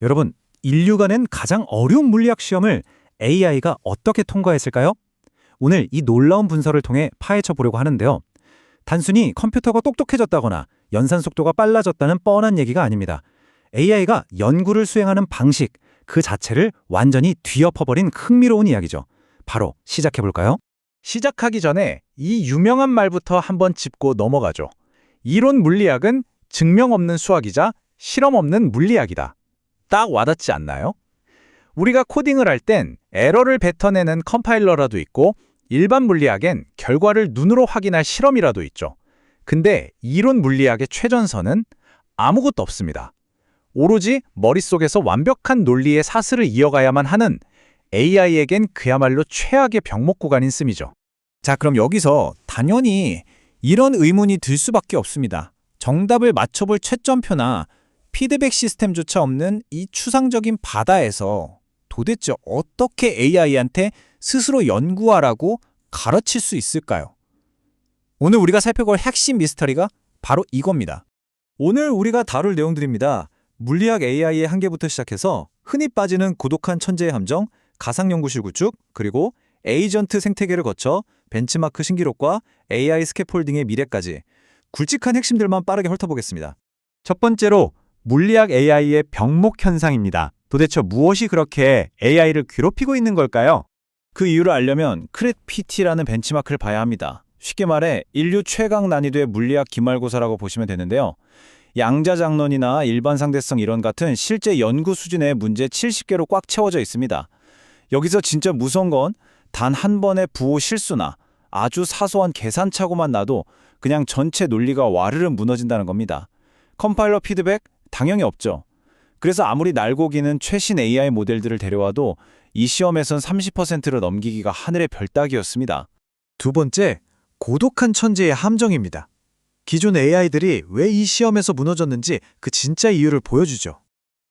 여러분, 인류가 낸 가장 어려운 물리학 시험을 AI가 어떻게 통과했을까요? 오늘 이 놀라운 분석을 통해 파헤쳐 보려고 하는데요. 단순히 컴퓨터가 똑똑해졌다거나 연산 속도가 빨라졌다는 뻔한 얘기가 아닙니다. AI가 연구를 수행하는 방식, 그 자체를 완전히 뒤엎어버린 흥미로운 이야기죠. 바로 시작해 볼까요? 시작하기 전에 이 유명한 말부터 한번 짚고 넘어가죠. 이론 물리학은 증명 없는 수학이자 실험 없는 물리학이다. 딱 와닿지 않나요? 우리가 코딩을 할 땐 에러를 뱉어내는 컴파일러라도 있고 일반 물리학엔 결과를 눈으로 확인할 실험이라도 있죠. 근데 이론 물리학의 최전선은 아무것도 없습니다. 오로지 머릿속에서 완벽한 논리의 사슬을 이어가야만 하는 AI에겐 그야말로 최악의 병목 구간인 씀이죠. 자, 그럼 여기서 당연히 이런 의문이 들 수밖에 없습니다. 정답을 맞춰볼 채점표나 피드백 시스템조차 없는 이 추상적인 바다에서 도대체 어떻게 AI한테 스스로 연구하라고 가르칠 수 있을까요? 오늘 우리가 살펴볼 핵심 미스터리가 바로 이겁니다. 오늘 우리가 다룰 내용들입니다. 물리학 AI의 한계부터 시작해서 흔히 빠지는 고독한 천재의 함정, 가상연구실 구축, 그리고 에이전트 생태계를 거쳐 벤치마크 신기록과 AI 스캐폴딩의 미래까지 굵직한 핵심들만 빠르게 훑어보겠습니다. 첫 번째로 물리학 AI의 병목 현상입니다. 도대체 무엇이 그렇게 AI를 괴롭히고 있는 걸까요? 그 이유를 알려면 크렛PT라는 벤치마크를 봐야 합니다. 쉽게 말해 인류 최강 난이도의 물리학 기말고사라고 보시면 되는데요. 양자장론이나 일반상대성 이론 같은 실제 연구 수준의 문제 70개로 꽉 채워져 있습니다. 여기서 진짜 무서운 건 단 한 번의 부호 실수나 아주 사소한 계산착오만 나도 그냥 전체 논리가 와르르 무너진다는 겁니다. 컴파일러 피드백 당연히 없죠. 그래서 아무리 날고기는 최신 AI 모델들을 데려와도 이 시험에선 30%를 넘기기가 하늘의 별 따기였습니다. 두 번째, 고독한 천재의 함정입니다. 기존 AI들이 왜 이 시험에서 무너졌는지 그 진짜 이유를 보여주죠.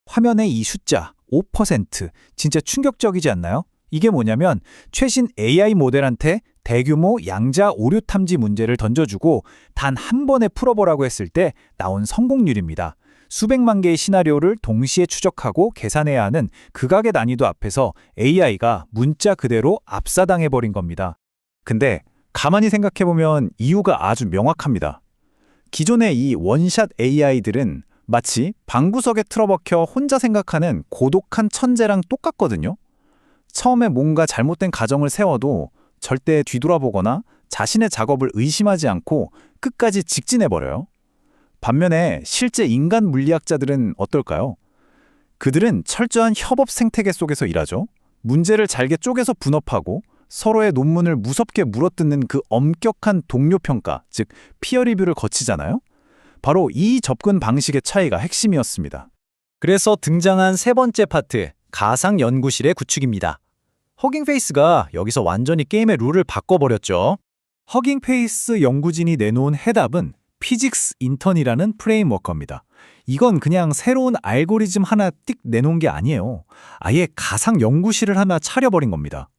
화면의 이 숫자 5% 진짜 충격적이지 않나요? 이게 뭐냐면 최신 AI 모델한테 대규모 양자 오류 탐지 문제를 던져주고 단 한 번에 풀어보라고 했을 때 나온 성공률입니다. 수백만 개의 시나리오를 동시에 추적하고 계산해야 하는 극악의 난이도 앞에서 AI가 문자 그대로 압사당해버린 겁니다. 근데 가만히 생각해보면 이유가 아주 명확합니다. 기존의 이 원샷 AI들은 마치 방구석에 틀어박혀 혼자 생각하는 고독한 천재랑 똑같거든요. 처음에 뭔가 잘못된 가정을 세워도 절대 뒤돌아보거나 자신의 작업을 의심하지 않고 끝까지 직진해버려요. 반면에 실제 인간 물리학자들은 어떨까요? 그들은 철저한 협업 생태계 속에서 일하죠. 문제를 잘게 쪼개서 분업하고 서로의 논문을 무섭게 물어뜯는 그 엄격한 동료 평가, 즉 피어 리뷰를 거치잖아요. 바로 이 접근 방식의 차이가 핵심이었습니다. 그래서 등장한 세 번째 파트, 가상 연구실의 구축입니다. 허깅페이스가 여기서 완전히 게임의 룰을 바꿔버렸죠. 허깅페이스 연구진이 내놓은 해답은 피직스 인턴이라는 프레임워크입니다. 이건 그냥 새로운 알고리즘 하나 띡 내놓은 게 아니에요. 아예 가상 연구실을 하나 차려버린 겁니다.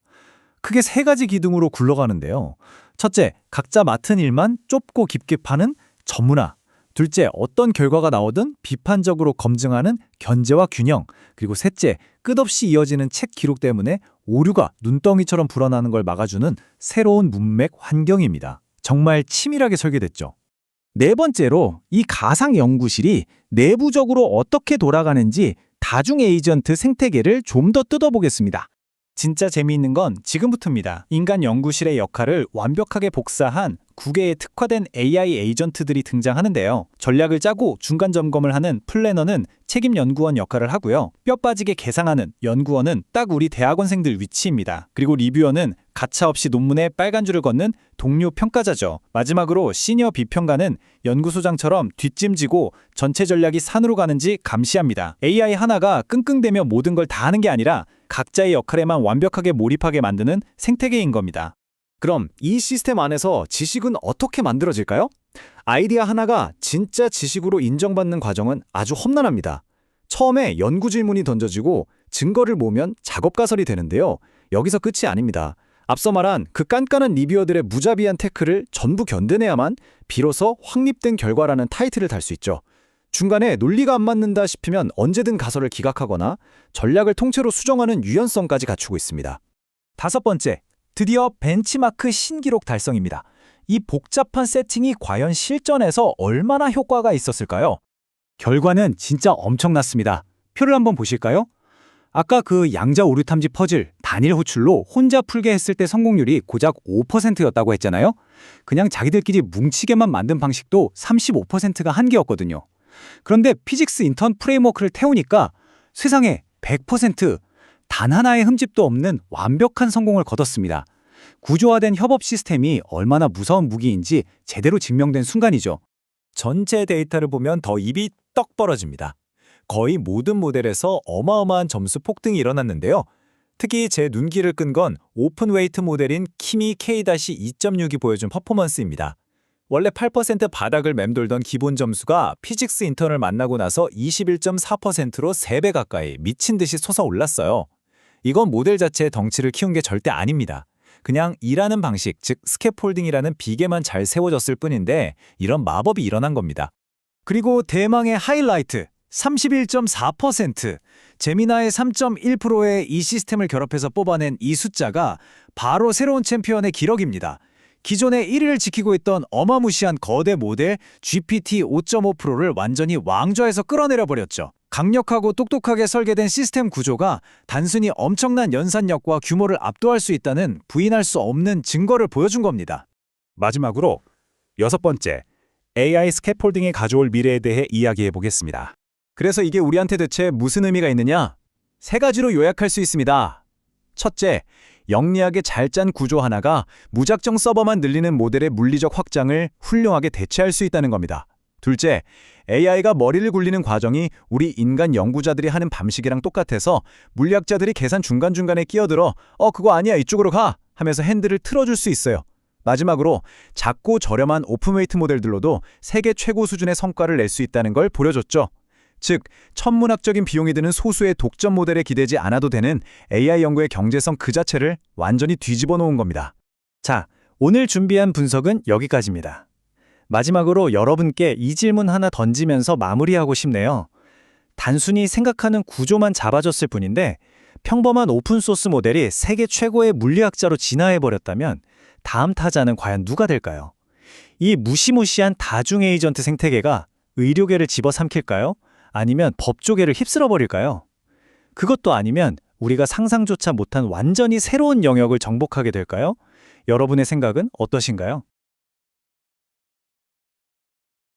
크게 세 가지 기둥으로 굴러가는데요. 첫째, 각자 맡은 일만 좁고 깊게 파는 전문화. 둘째, 어떤 결과가 나오든 비판적으로 검증하는 견제와 균형. 그리고 셋째, 끝없이 이어지는 책 기록 때문에 오류가 눈덩이처럼 불어나는 걸 막아주는 새로운 문맥 환경입니다. 정말 치밀하게 설계됐죠. 네 번째로 이 가상 연구실이 내부적으로 어떻게 돌아가는지 다중 에이전트 생태계를 좀 더 뜯어보겠습니다. 진짜 재미있는 건 지금부터입니다. 인간 연구실의 역할을 완벽하게 복사한 9개의 특화된 AI 에이전트들이 등장하는데요. 전략을 짜고 중간 점검을 하는 플래너는 책임 연구원 역할을 하고요. 뼈 빠지게 개상하는 연구원은 딱 우리 대학원생들 위치입니다. 그리고 리뷰어는 가차 없이 논문에 빨간 줄을 걷는 동료 평가자죠. 마지막으로 시니어 비평가는 연구소장처럼 뒷짐지고 전체 전략이 산으로 가는지 감시합니다. AI 하나가 끙끙대며 모든 걸 다 하는 게 아니라 각자의 역할에만 완벽하게 몰입하게 만드는 생태계인 겁니다. 그럼 이 시스템 안에서 지식은 어떻게 만들어질까요? 아이디어 하나가 진짜 지식으로 인정받는 과정은 아주 험난합니다. 처음에 연구 질문이 던져지고 증거를 모으면 작업 가설이 되는데요. 여기서 끝이 아닙니다. 앞서 말한 그 깐깐한 리뷰어들의 무자비한 태클을 전부 견뎌내야만 비로소 확립된 결과라는 타이틀을 달 수 있죠. 중간에 논리가 안 맞는다 싶으면 언제든 가설을 기각하거나 전략을 통째로 수정하는 유연성까지 갖추고 있습니다. 5번째, 드디어 벤치마크 신기록 달성입니다. 이 복잡한 세팅이 과연 실전에서 얼마나 효과가 있었을까요? 결과는 진짜 엄청났습니다. 표를 한번 보실까요? 아까 그 양자 오류 탐지 퍼즐 단일 호출로 혼자 풀게 했을 때 성공률이 고작 5%였다고 했잖아요. 그냥 자기들끼리 뭉치게만 만든 방식도 35%가 한계였거든요. 그런데 피직스 인턴 프레임워크를 태우니까 세상에 100%, 단 하나의 흠집도 없는 완벽한 성공을 거뒀습니다. 구조화된 협업 시스템이 얼마나 무서운 무기인지 제대로 증명된 순간이죠. 전체 데이터를 보면 더 입이 떡 벌어집니다. 거의 모든 모델에서 어마어마한 점수 폭등이 일어났는데요. 특히 제 눈길을 끈 건 오픈웨이트 모델인 키미 K-2.6이 보여준 퍼포먼스입니다. 원래 8% 바닥을 맴돌던 기본 점수가 피직스 인턴을 만나고 나서 21.4%로 3배 가까이 미친 듯이 솟아올랐어요. 이건 모델 자체의 덩치를 키운 게 절대 아닙니다. 그냥 일하는 방식, 즉 스캐폴딩이라는 비계만 잘 세워졌을 뿐인데 이런 마법이 일어난 겁니다. 그리고 대망의 하이라이트, 31.4%. 제미나의 3.1%의 이 시스템을 결합해서 뽑아낸 이 숫자가 바로 새로운 챔피언의 기록입니다. 기존의 1위를 지키고 있던 어마무시한 거대 모델 GPT 5.5%를 완전히 왕좌에서 끌어내려 버렸죠. 강력하고 똑똑하게 설계된 시스템 구조가 단순히 엄청난 연산력과 규모를 압도할 수 있다는 부인할 수 없는 증거를 보여준 겁니다. 마지막으로 6번째, AI 스캐폴딩이 가져올 미래에 대해 이야기해 보겠습니다. 그래서 이게 우리한테 대체 무슨 의미가 있느냐? 3가지로 요약할 수 있습니다. 첫째, 영리하게 잘 짠 구조 하나가 무작정 서버만 늘리는 모델의 물리적 확장을 훌륭하게 대체할 수 있다는 겁니다. 둘째, AI가 머리를 굴리는 과정이 우리 인간 연구자들이 하는 방식이랑 똑같아서 물리학자들이 계산 중간중간에 끼어들어 그거 아니야 이쪽으로 가 하면서 핸들을 틀어줄 수 있어요. 마지막으로 작고 저렴한 오픈웨이트 모델들로도 세계 최고 수준의 성과를 낼 수 있다는 걸 보여줬죠. 즉, 천문학적인 비용이 드는 소수의 독점 모델에 기대지 않아도 되는 AI 연구의 경제성 그 자체를 완전히 뒤집어 놓은 겁니다. 자, 오늘 준비한 분석은 여기까지입니다. 마지막으로 여러분께 이 질문 하나 던지면서 마무리하고 싶네요. 단순히 생각하는 구조만 잡아줬을 뿐인데 평범한 오픈소스 모델이 세계 최고의 물리학자로 진화해버렸다면 다음 타자는 과연 누가 될까요? 이 무시무시한 다중 에이전트 생태계가 의료계를 집어삼킬까요? 아니면 법조계를 휩쓸어버릴까요? 그것도 아니면 우리가 상상조차 못한 완전히 새로운 영역을 정복하게 될까요? 여러분의 생각은 어떠신가요?